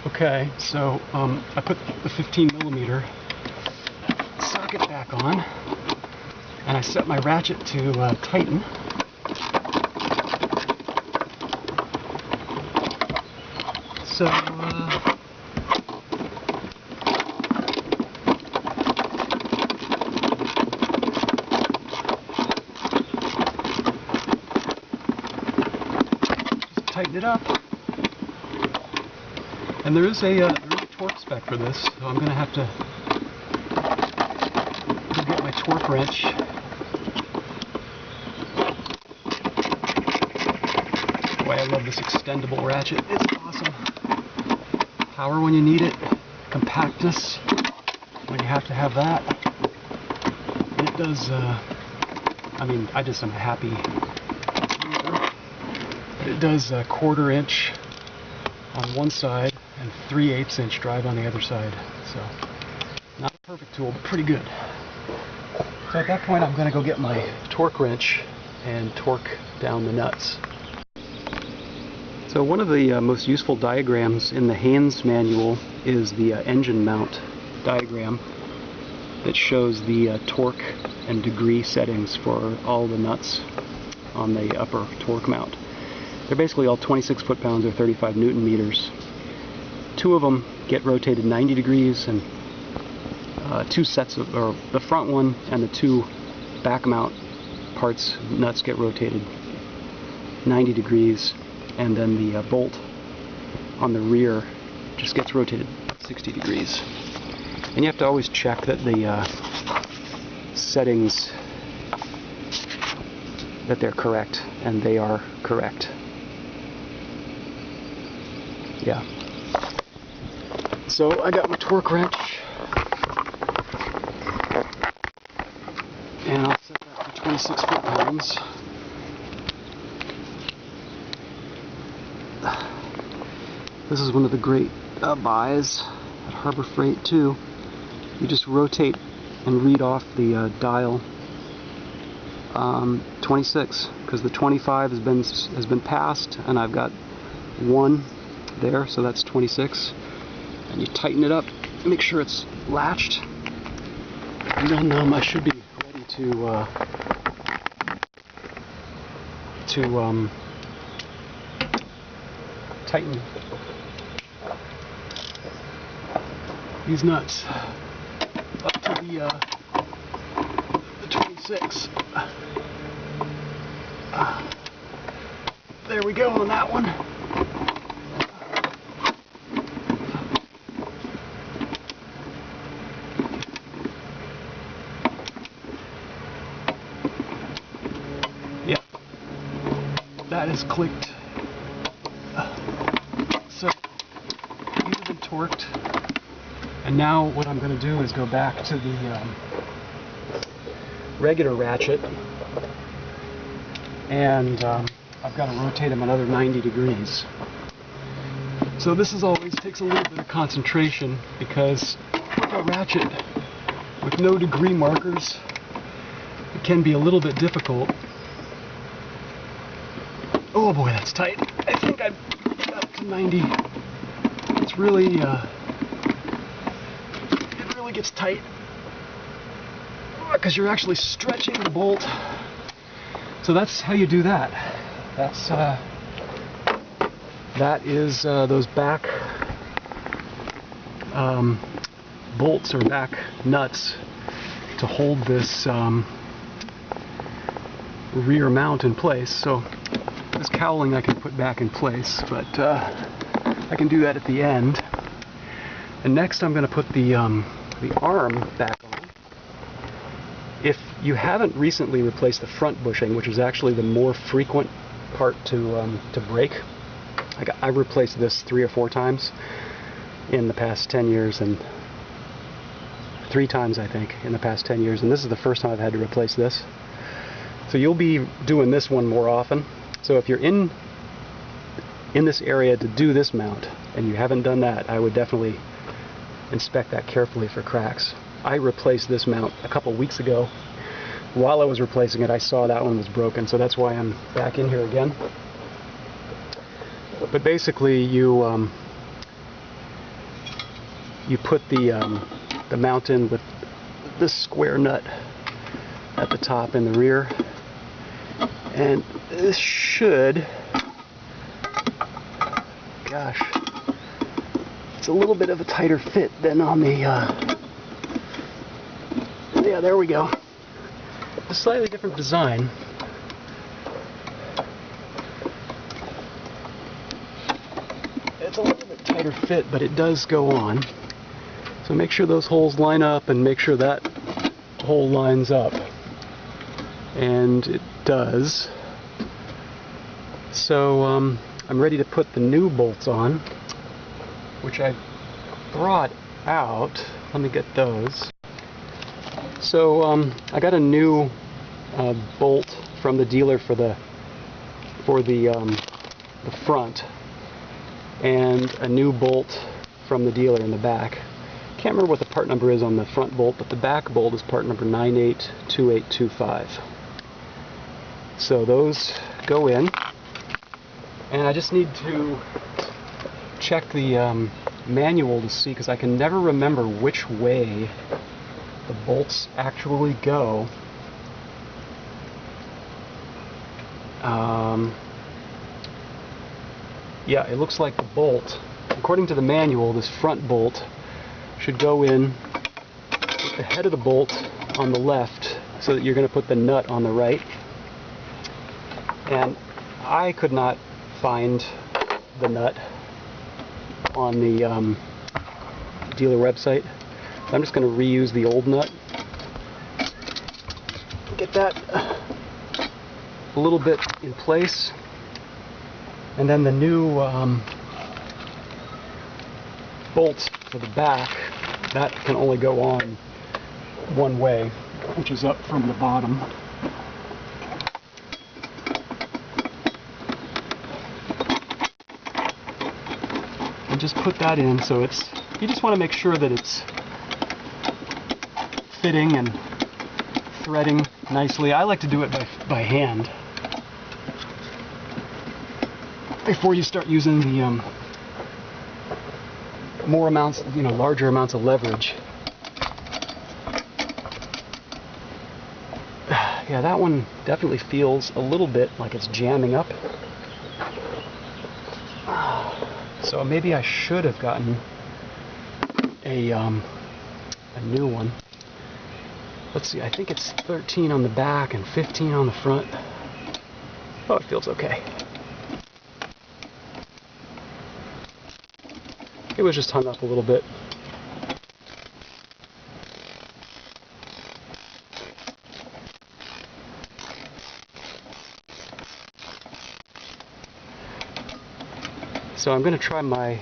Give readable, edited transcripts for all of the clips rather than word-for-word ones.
Okay, so I put the 15mm socket back on, and I set my ratchet to tighten. So just tighten it up. And there is a torque spec for this, so I'm going to have to go get my torque wrench. Boy, I love this extendable ratchet. It's awesome. Power when you need it, compactness when you have to have that. And it does, I mean, I just am a happy user. It does a 1/4 inch on one side and 3/8 inch drive on the other side. So, not a perfect tool, but pretty good. So at that point I'm going to go get my torque wrench and torque down the nuts. So one of the most useful diagrams in the Haynes manual is the engine mount diagram that shows the torque and degree settings for all the nuts on the upper torque mount. They're basically all 26 foot-pounds or 35 newton meters. Two of them get rotated 90 degrees, and two sets of, or the front one and the two back mount parts, nuts get rotated 90 degrees, and then the bolt on the rear just gets rotated 60 degrees. And you have to always check that the settings, that they're correct, and they are correct. Yeah. So I got my torque wrench, and I'll set that for 26 foot-pounds. This is one of the great buys at Harbor Freight too. You just rotate and read off the dial 26, because the 25 has been passed, and I've got 1 there, so that's 26. And you tighten it up, make sure it's latched, and then I should be ready to tighten these nuts up to the 26. There we go on that one. Yeah, that is clicked. So these have been torqued, and now what I'm going to do is go back to the regular ratchet, and I've got to rotate them another 90 degrees. So this is always takes a little bit of concentration, because with a ratchet with no degree markers, it can be a little bit difficult. Oh boy, that's tight. I think I got up to 90. It's really, it really gets tight, because you're actually stretching the bolt. So that's how you do that. That's that is those back bolts or back nuts to hold this rear mount in place. So this cowling I can put back in place, but I can do that at the end. And next I'm going to put the arm back on. If you haven't recently replaced the front bushing, which is actually the more frequent part to break, I replaced this 3 or 4 times in the past 10 years, and 3 times I think in the past 10 years, and this is the first time I've had to replace this. So you'll be doing this one more often. So if you're in this area to do this mount and you haven't done that, I would definitely inspect that carefully for cracks. I replaced this mount a couple weeks ago. While I was replacing it, I saw that one was broken, so that's why I'm back in here again. But basically, you you put the mount in with this square nut at the top and the rear, and this should, gosh, it's a little bit of a tighter fit than on the, yeah, there we go. A slightly different design. It's a little bit tighter fit, but it does go on. So make sure those holes line up and make sure that hole lines up. And it does. So I'm ready to put the new bolts on, which I brought out. Let me get those. So I got a new bolt from the dealer for the front, and a new bolt from the dealer in the back. Can't remember what the part number is on the front bolt, but the back bolt is part number 982825. So those go in, and I just need to check the manual to see, because I can never remember which way the bolts actually go. Yeah, it looks like the bolt, according to the manual, this front bolt should go in with the head of the bolt on the left, so that you're going to put the nut on the right. And I could not find the nut on the dealer website. So I'm just going to reuse the old nut. Get that a little bit in place. And then the new bolts for the back, that can only go on one way, which is up from the bottom. And just put that in, so it's, you just want to make sure that it's fitting and threading nicely. I like to do it by hand before you start using the more amounts, larger amounts of leverage. Yeah, that one definitely feels a little bit like it's jamming up. So maybe I should have gotten a new one. Let's see, I think it's 13 on the back and 15 on the front. Oh, it feels okay. It was just hung up a little bit. So I'm going to try my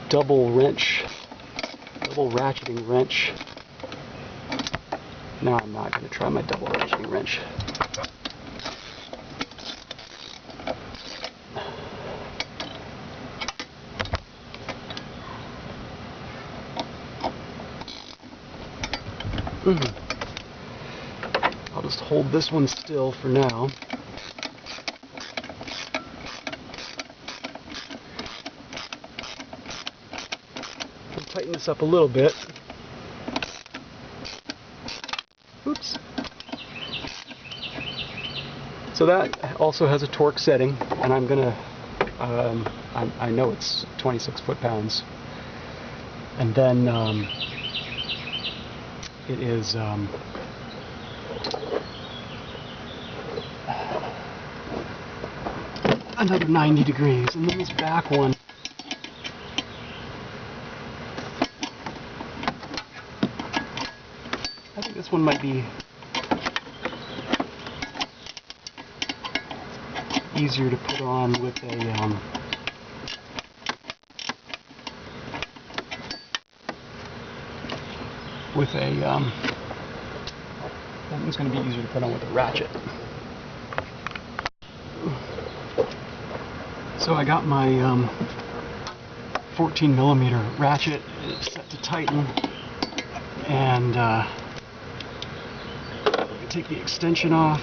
double ratcheting wrench. No, I'm not going to try my double ratcheting wrench. I'll just hold this one still for now. I'll tighten this up a little bit. Oops. So that also has a torque setting, and I'm gonna, I know it's 26 foot-pounds, and then it is another 90 degrees, and then this back one, I think this one might be easier to put on with a that one's going to be easier to put on with a ratchet. So I got my 14mm ratchet. It's set to tighten, and take the extension off,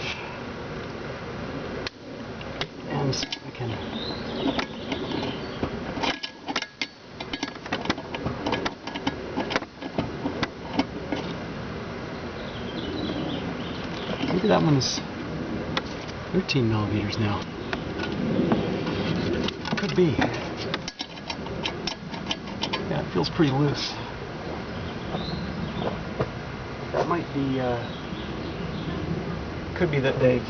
and see if I can that one is 13 millimeters now. Could be. Yeah, it feels pretty loose. That might be, could be that they've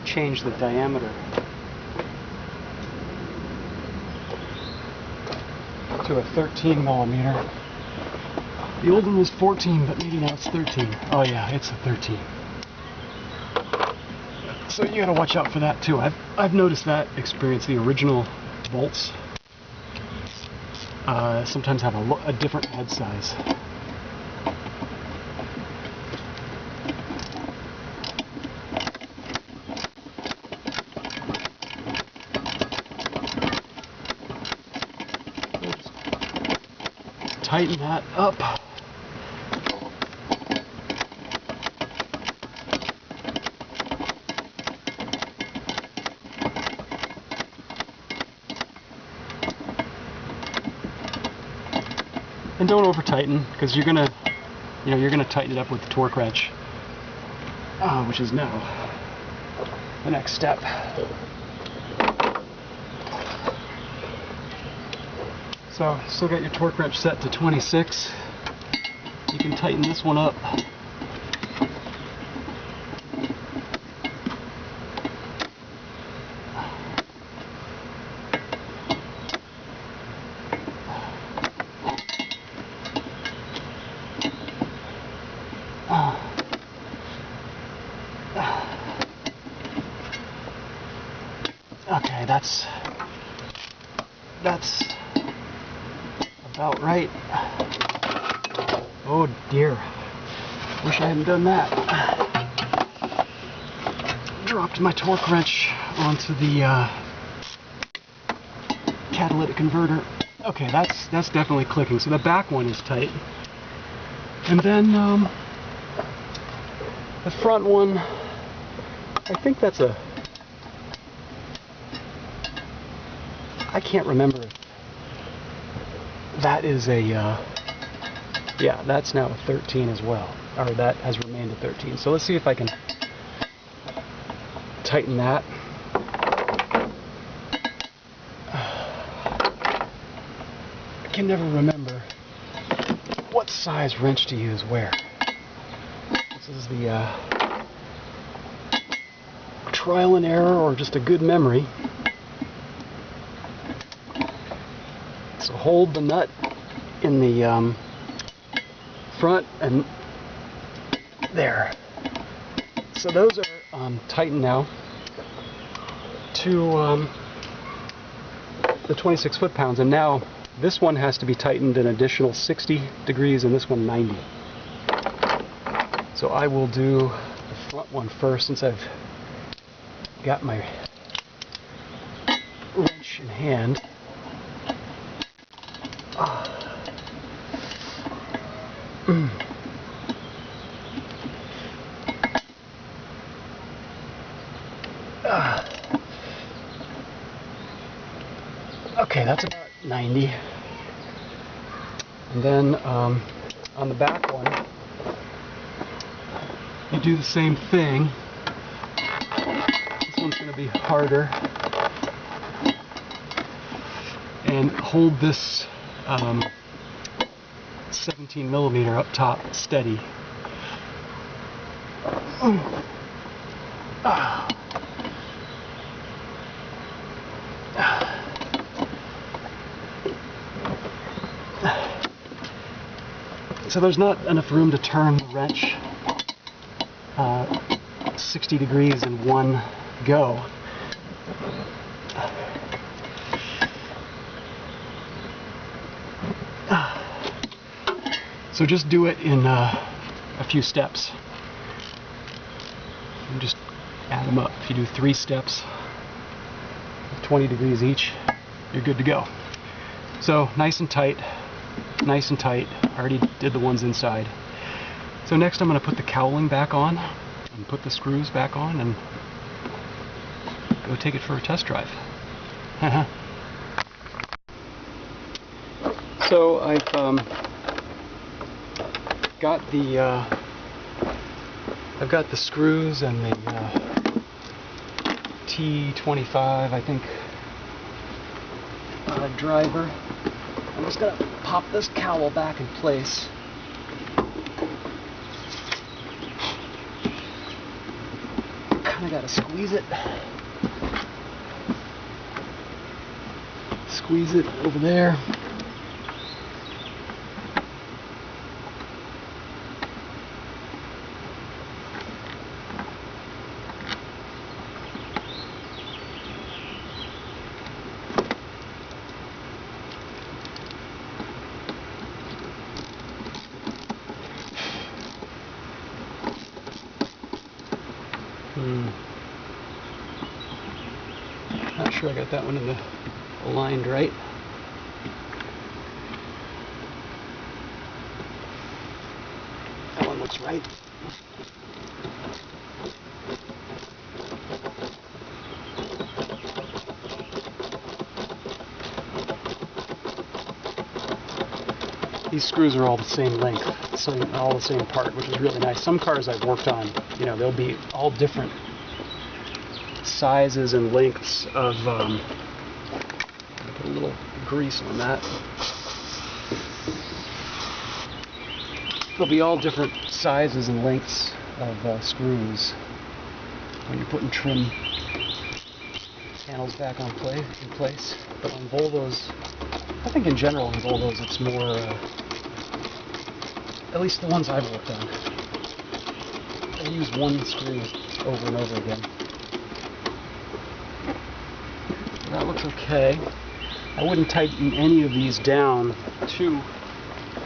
changed the diameter to a 13 millimeter. The old one was 14, but maybe now it's 13. Oh yeah, it's a 13. So you gotta watch out for that too. I've noticed that experience. The original bolts sometimes have a different head size. Tighten that up. And don't over tighten, because you're gonna tighten it up with the torque wrench, which is now the next step. So, still got your torque wrench set to 26. You can tighten this one up. Okay, that's about right. Oh dear, wish I hadn't done that. Dropped my torque wrench onto the catalytic converter. Okay, that's definitely clicking. So the back one is tight, and then the front one, I think that's a, I can't remember if that is a, yeah, that's now a 13 as well, or that has remained a 13. So let's see if I can tighten that. I can never remember what size wrench to use where. This is the trial and error, or just a good memory. So hold the nut in the front and there. So those are tightened now to the 26 foot-pounds, and now this one has to be tightened an additional 60 degrees and this one 90. So I will do the front one first, since I've got my wrench in hand. Okay, that's about 90. And then on the back one, you do the same thing. This one's going to be harder. And hold this 17 millimeter up top steady. So there's not enough room to turn the wrench 60 degrees in one go. So just do it in a few steps. And just add them up. If you do 3 steps, 20 degrees each, you're good to go. So nice and tight, nice and tight. I already did the ones inside. So next I'm going to put the cowling back on and put the screws back on and go take it for a test drive. So I've got the I've got the screws and the T25, I think, driver. I'm just gonna pop this cowl back in place. Kinda gotta squeeze it. Squeeze it over there. Not sure I got that one aligned right. That one looks right. These screws are all the same length, all the same part, which is really nice. Some cars I've worked on, you know, they'll be all different sizes and lengths of, put a little grease on that. There'll be all different sizes and lengths of screws when you're putting trim panels back in place. But on Volvos, I think in general on Volvos it's more, at least the ones I've worked on, I use one screw over and over again. That looks okay. I wouldn't tighten any of these down too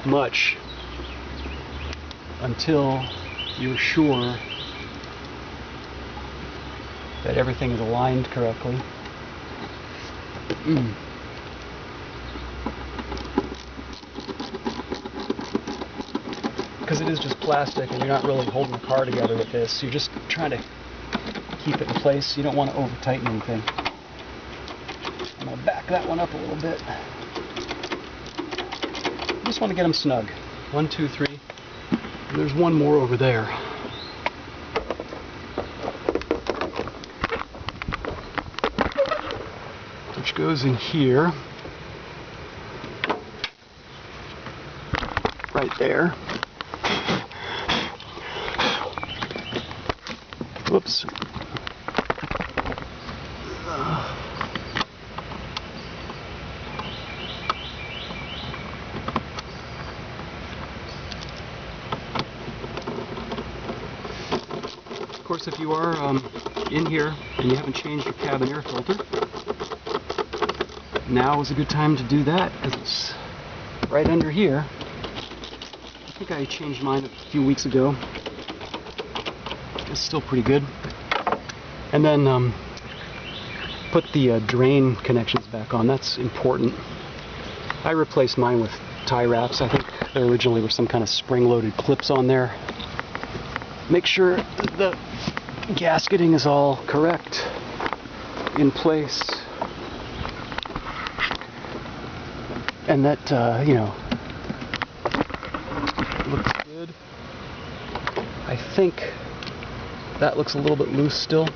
much until you're sure that everything is aligned correctly. Because it is just plastic and you're not really holding the car together with this. You're just trying to keep it in place. You don't want to over tighten anything. I'm going to back that one up a little bit. Just want to get them snug. 1, 2, 3. And there's one more over there. Which goes in here. Right there. Whoops. Of course, if you are in here and you haven't changed your cabin air filter, now is a good time to do that because it's right under here. I think I changed mine a few weeks ago. It's still pretty good. And then put the drain connections back on. That's important. I replaced mine with tie wraps. I think there originally were some kind of spring-loaded clips on there. Make sure the gasketing is all correct, in place, and that, you know, looks good. I think that looks a little bit loose still.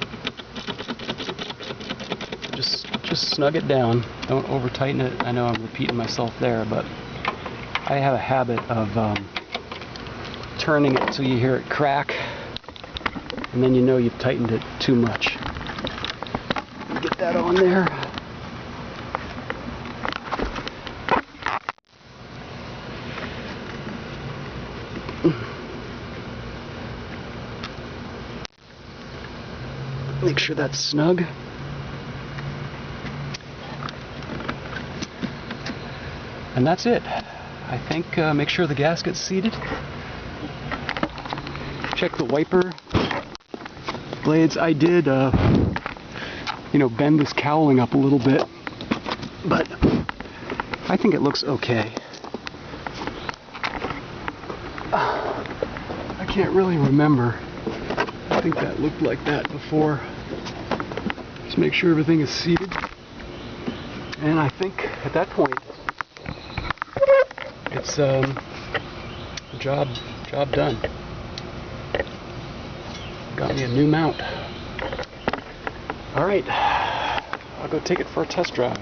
Just snug it down. Don't over tighten it. I know I'm repeating myself there, but I have a habit of turning it till you hear it crack, and then you know you've tightened it too much. Get that on there. Make sure that's snug. And that's it. I think make sure the gasket's seated. Check the wiper blades. I did, you know, bend this cowling up a little bit, but I think it looks okay. I can't really remember. I think that looked like that before. Just make sure everything is seated. And I think at that point, it's job done. Got me a new mount. Alright, I'll go take it for a test drive.